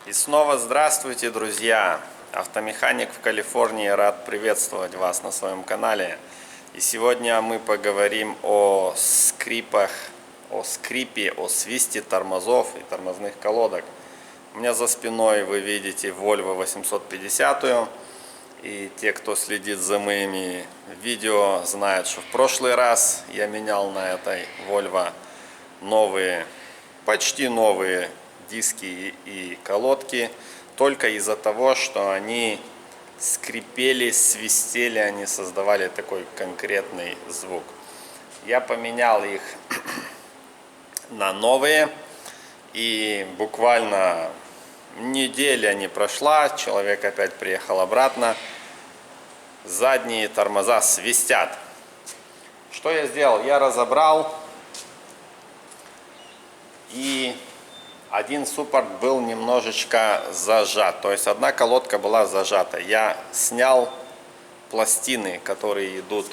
И снова здравствуйте, друзья! Автомеханик в Калифорнии рад приветствовать вас на своем канале. И сегодня мы поговорим о скрипе, о свисте тормозов и тормозных колодок. У меня за спиной вы видите Volvo 850. И те, кто следит за моими видео, знают, что в прошлый раз я менял на этой Volvo почти новые диски и колодки, только из-за того, что они скрипели, свистели, они создавали такой конкретный звук. Я поменял их на новые, и буквально неделя не прошла, человек опять приехал обратно, задние тормоза свистят. Что я сделал? Я разобрал, и один суппорт был немножечко зажат, то есть одна колодка была зажата. Я снял пластины, которые идут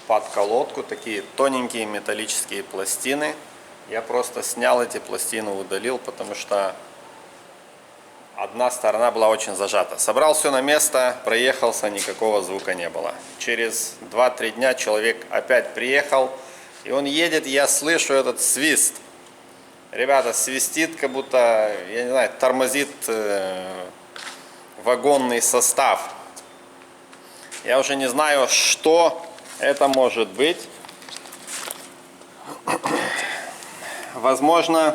под колодку, такие тоненькие металлические пластины. Я просто снял эти пластины, удалил, потому что одна сторона была очень зажата. Собрал все на место, проехался, никакого звука не было. Через 2-3 дня человек опять приехал, и он едет, и я слышу этот свист. Ребята, свистит, как будто, я не знаю, тормозит вагонный состав. Я уже не знаю, что это может быть. Возможно,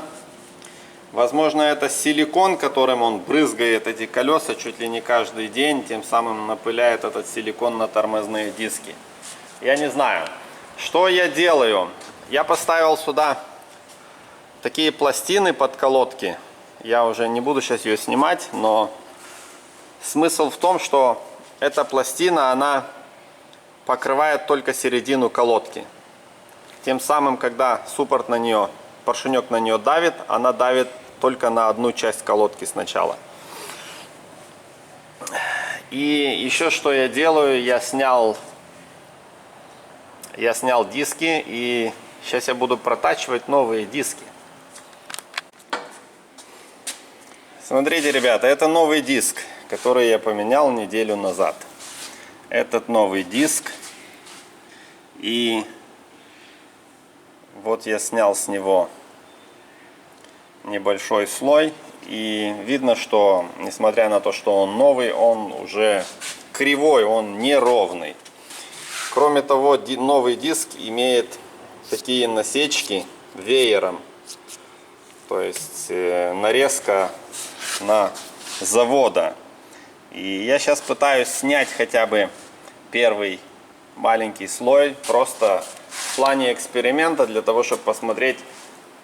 это силикон, которым он брызгает эти колеса чуть ли не каждый день, тем самым напыляет этот силикон на тормозные диски. Я не знаю. Что я делаю? Я поставил сюда такие пластины под колодки. Я уже не буду сейчас ее снимать, но смысл в том, что эта пластина, она покрывает только середину колодки. Тем самым, когда суппорт на нее, поршенек на нее давит, она давит только на одну часть колодки сначала. И еще что я делаю, я снял диски, и сейчас я буду протачивать новые диски. Смотрите, ребята, это новый диск, который я поменял неделю назад. Этот новый диск. И вот я снял с него небольшой слой. И видно, что, несмотря на то, что он новый, он уже кривой, он неровный. Кроме того, новый диск имеет такие насечки веером. То есть нарезка на завода. И я сейчас пытаюсь снять хотя бы первый маленький слой, просто в плане эксперимента, для того, чтобы посмотреть,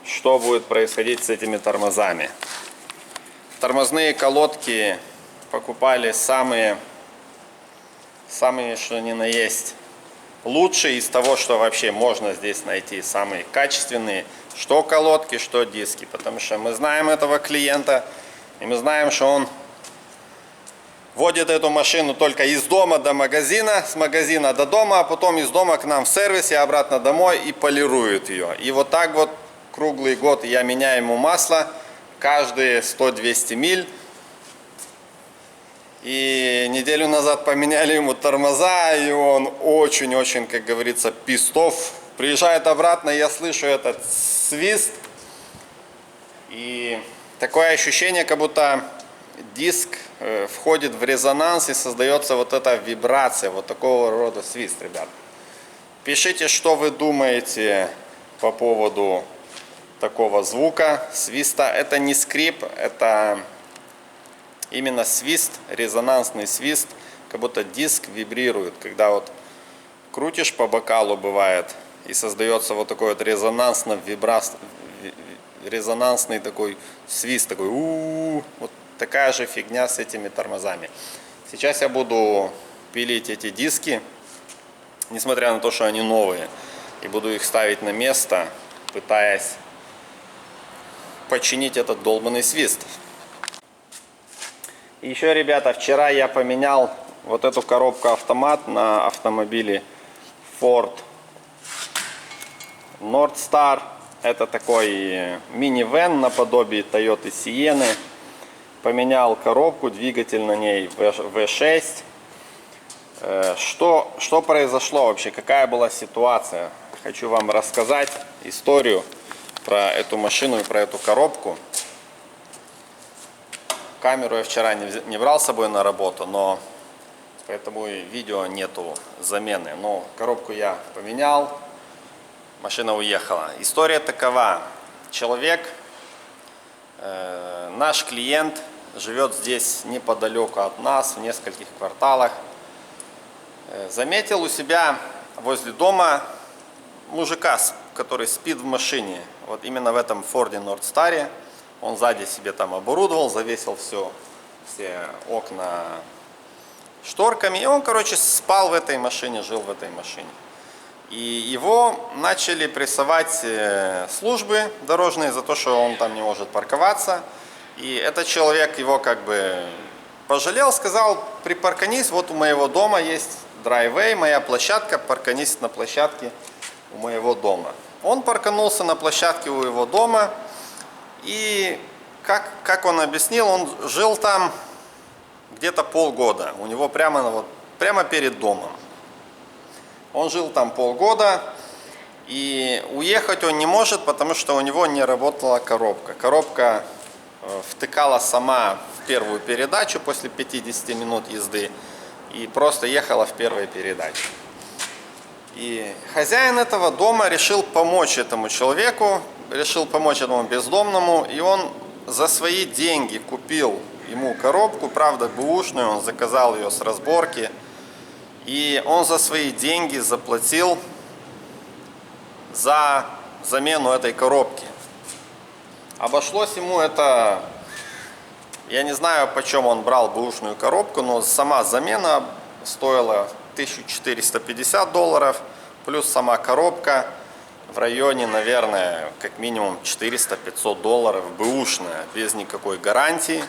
что будет происходить с этими тормозами. Тормозные колодки покупали самые что ни на есть лучшие из того, что вообще можно здесь найти, самые качественные, что колодки, что диски, потому что мы знаем этого клиента, и мы знаем, что он водит эту машину только из дома до магазина, с магазина до дома, а потом из дома к нам в сервис и обратно домой и полирует ее. И вот так вот круглый год я меняю ему масло каждые 100-200 миль. И неделю назад поменяли ему тормоза, и он очень-очень, как говорится, пистов. Приезжает обратно, я слышу этот свист. И такое ощущение, как будто диск входит в резонанс и создается вот эта вибрация, вот такого рода свист, ребят. Пишите, что вы думаете по поводу такого звука, свиста. Это не скрип, это именно свист, резонансный свист, как будто диск вибрирует. Когда вот крутишь по бокалу, бывает, и создается вот такой вот резонансный такой свист, такой вот такая же фигня с этими тормозами. Сейчас я буду пилить эти диски, несмотря на то, что они новые, и буду их ставить на место, пытаясь починить этот долбанный свист. И еще, ребята, вчера я поменял вот эту коробку автомат на автомобиле Ford Northstar. Это такой минивэн наподобие Toyota Sienna. Поменял коробку, двигатель на ней V6. Что произошло вообще, какая была ситуация? Хочу вам рассказать историю про эту машину и про эту коробку. Камеру я вчера не брал с собой на работу, но поэтому и видео нету замены. Но коробку я поменял, машина уехала. История такова. Человек, наш клиент, живет здесь неподалеку от нас, в нескольких кварталах. Заметил у себя возле дома мужика, который спит в машине. Вот именно в этом Форде Нордстаре. Он сзади себе там оборудовал, завесил все окна шторками. И он, короче, спал в этой машине, жил в этой машине. И его начали прессовать службы дорожные за то, что он там не может парковаться. И этот человек его как бы пожалел, сказал: припарканись, вот у моего дома есть драйвей, моя площадка, парканись на площадке у моего дома. Он парканулся на площадке у его дома, и как он объяснил, он жил там где-то полгода, у него прямо перед домом. Он жил там полгода, и уехать он не может, потому что у него не работала коробка. Коробка втыкала сама в первую передачу после 50 минут езды и просто ехала в первой передаче. И хозяин этого дома решил помочь этому человеку, решил помочь этому бездомному, и он за свои деньги купил ему коробку, правда бэушную, он заказал ее с разборки, и он за свои деньги заплатил за замену этой коробки. Обошлось ему это, я не знаю, почем он брал бэушную коробку, но сама замена стоила $1450, плюс сама коробка в районе, наверное, как минимум $400-500 бэушная, без никакой гарантии.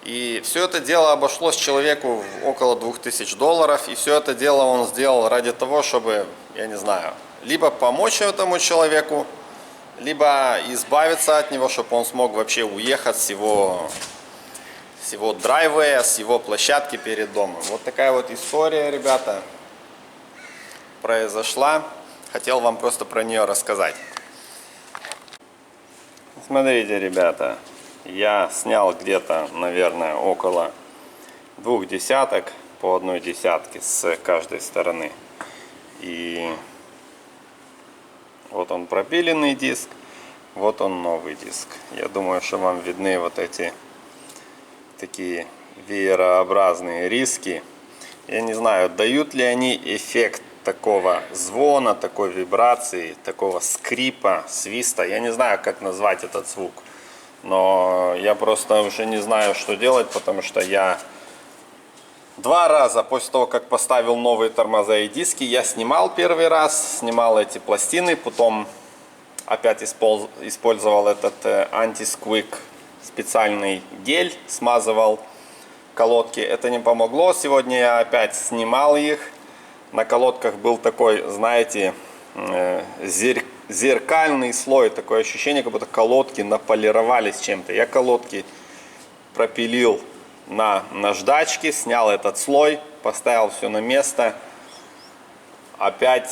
И все это дело обошлось человеку в около $2000, и все это дело он сделал ради того, чтобы, я не знаю, либо помочь этому человеку, либо избавиться от него, чтобы он смог вообще уехать с его драйвея, с его площадки перед домом. Вот такая вот история, ребята, произошла. Хотел вам просто про нее рассказать. Смотрите, ребята, я снял где-то, наверное, около 2 десяток по 1 десятке с каждой стороны. И вот он пропиленный диск, вот он новый диск. Я думаю, что вам видны вот эти такие веерообразные риски. Я не знаю, дают ли они эффект такого звона, такой вибрации, такого скрипа, свиста. Я не знаю, как назвать этот звук. Но я просто уже не знаю, что делать, потому что я 2 раза после того, как поставил новые тормоза и диски, я снимал первый раз, снимал эти пластины, потом опять использовал этот антисквик, специальный гель, смазывал колодки. Это не помогло. Сегодня я опять снимал их. На колодках был такой, знаете, зеркальный слой, такое ощущение, как будто колодки наполировались чем-то. Я колодки пропилил на наждачке, снял этот слой, поставил все на место. Опять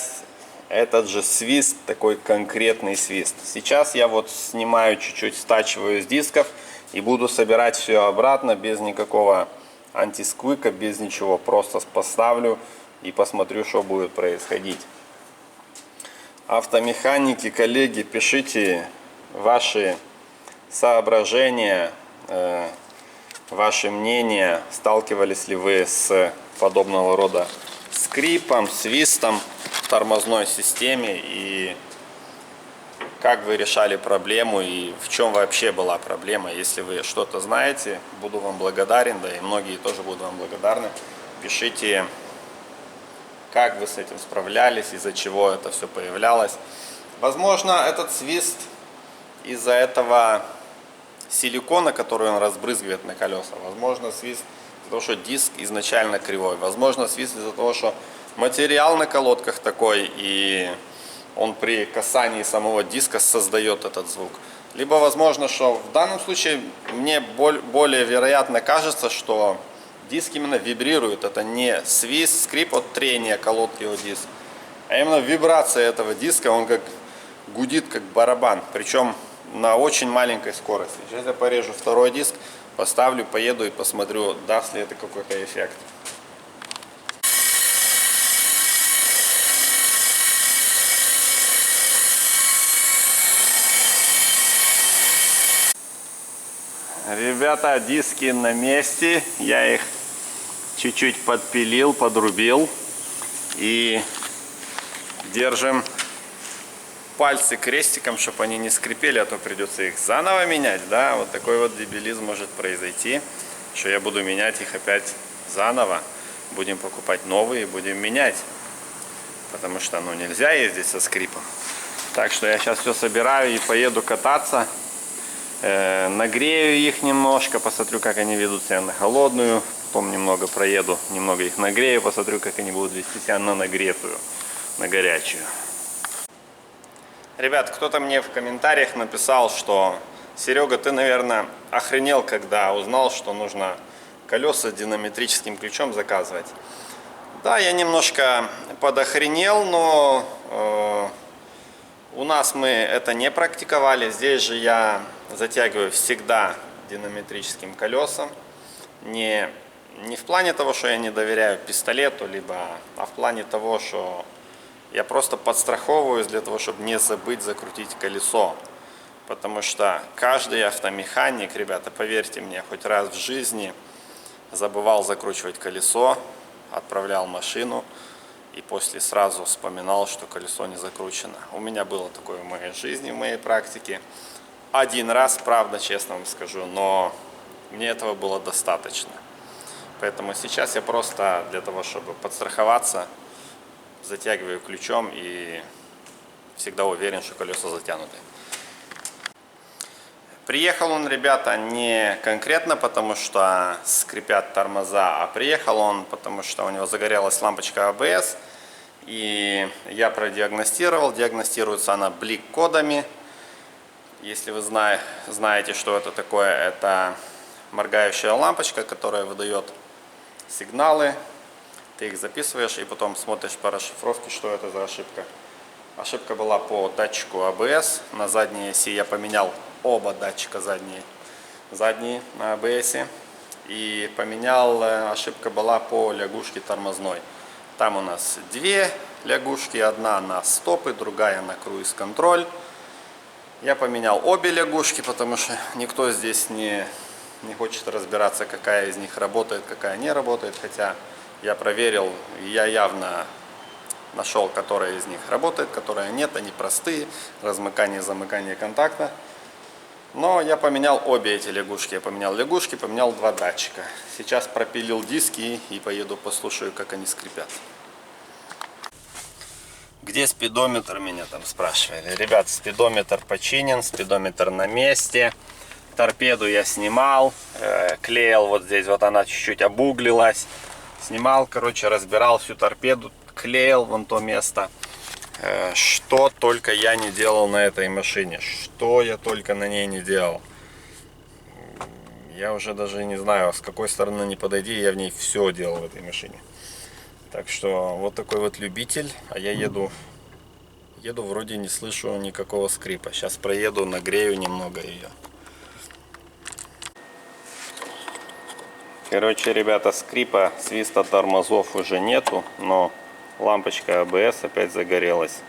этот же свист, такой конкретный свист. Сейчас я вот снимаю чуть-чуть, стачиваю с дисков и буду собирать все обратно без никакого антисквика, без ничего. Просто поставлю и посмотрю, что будет происходить. Автомеханики, коллеги, пишите ваши соображения, ваши мнения. Сталкивались ли вы с подобного рода скрипом, свистом в тормозной системе, и как вы решали проблему, и в чем вообще была проблема. Если вы что-то знаете, буду вам благодарен, да и многие тоже будут вам благодарны. Пишите, как вы с этим справлялись, из-за чего это все появлялось. Возможно, этот свист из-за этого силикона, который он разбрызгивает на колеса. Возможно, свист из-за того, что диск изначально кривой. Возможно, свист из-за того, что материал на колодках такой, и он при касании самого диска создает этот звук. Либо возможно, что в данном случае мне более вероятно кажется, что диск именно вибрирует. Это не свист, скрип от трения колодки о диск, а именно вибрация этого диска, он как гудит, как барабан. Причем на очень маленькой скорости. Сейчас я порежу второй диск, поставлю, поеду и посмотрю, даст ли это какой-то эффект. Ребята, диски на месте. Я их чуть-чуть подпилил, подрубил. И держим пальцы крестиком, чтобы они не скрипели, а то придется их заново менять. Да, вот такой вот дебилизм может произойти, что я буду менять их опять заново. Будем покупать новые, будем менять. Потому что, ну, нельзя ездить со скрипом. Так что я сейчас все собираю и поеду кататься. Нагрею их немножко, посмотрю, как они ведут себя на холодную. Потом немного проеду, немного их нагрею, посмотрю, как они будут вести себя на нагретую, на горячую. Ребят, кто-то мне в комментариях написал, что Серега, ты, наверное, охренел, когда узнал, что нужно колеса динамометрическим ключом заказывать. Да, я немножко подохренел, но у нас мы это не практиковали. Здесь же я затягиваю всегда динамометрическим колесом. Не в плане того, что я не доверяю пистолету, а в плане того, что я просто подстраховываюсь для того, чтобы не забыть закрутить колесо. Потому что каждый автомеханик, ребята, поверьте мне, хоть раз в жизни забывал закручивать колесо, отправлял машину и после сразу вспоминал, что колесо не закручено. У меня было такое в моей жизни, в моей практике. Один раз, правда, честно вам скажу, но мне этого было достаточно. Поэтому сейчас я просто для того, чтобы подстраховаться, затягиваю ключом и всегда уверен, что колеса затянуты. Приехал он, ребята, не конкретно потому, что скрипят тормоза, а приехал он потому, что у него загорелась лампочка ABS. И я продиагностировал. Диагностируется она блик-кодами. Если вы знаете, что это такое, это моргающая лампочка, которая выдает сигналы. Ты их записываешь и потом смотришь по расшифровке, что это за ошибка. Ошибка была по датчику ABS. На задней оси я поменял оба датчика задние на ABS. И ошибка была по лягушке тормозной. Там у нас две лягушки, одна на стопы, другая на круиз-контроль. Я поменял обе лягушки, потому что никто здесь не хочет разбираться, какая из них работает, какая не работает. Хотя я проверил, я явно нашел, которая из них работает, которая нет, они простые, размыкание и замыкание контакта. Но я поменял обе эти лягушки. Я поменял лягушки, поменял два датчика. Сейчас пропилил диски и поеду послушаю, как они скрипят. Где спидометр, меня там спрашивали. Ребят, спидометр починен, спидометр на месте. Торпеду я снимал, клеил вот здесь, вот она чуть-чуть обуглилась. Снимал, короче, разбирал всю торпеду, клеил вон то место. Что только я не делал на этой машине, что я только на ней не делал. Я уже даже не знаю, с какой стороны не подойди, я в ней все делал в этой машине. Так что вот такой вот любитель, а я еду вроде не слышу никакого скрипа. Сейчас проеду, нагрею немного ее. Короче, ребята, скрипа, свиста тормозов уже нету, но лампочка ABS опять загорелась.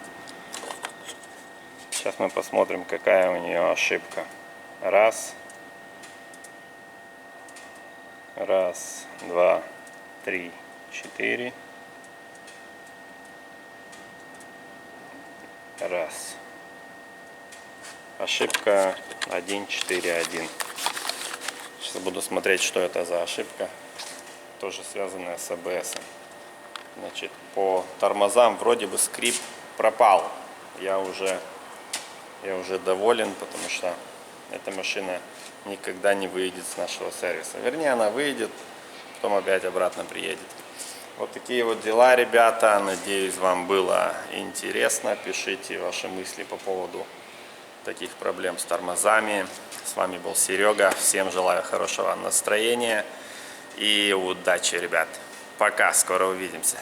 Сейчас мы посмотрим, какая у нее ошибка. Раз, два, три, 4. Раз. Ошибка 1.4.1. Сейчас буду смотреть, что это за ошибка. Тоже связанная с ABS. Значит, по тормозам вроде бы скрип пропал. Я уже доволен, потому что эта машина никогда не выйдет с нашего сервиса. Вернее, она выйдет, потом опять обратно приедет. Вот такие вот дела, ребята. Надеюсь, вам было интересно. Пишите ваши мысли по поводу таких проблем с тормозами. С вами был Серега. Всем желаю хорошего настроения и удачи, ребят. Пока, скоро увидимся.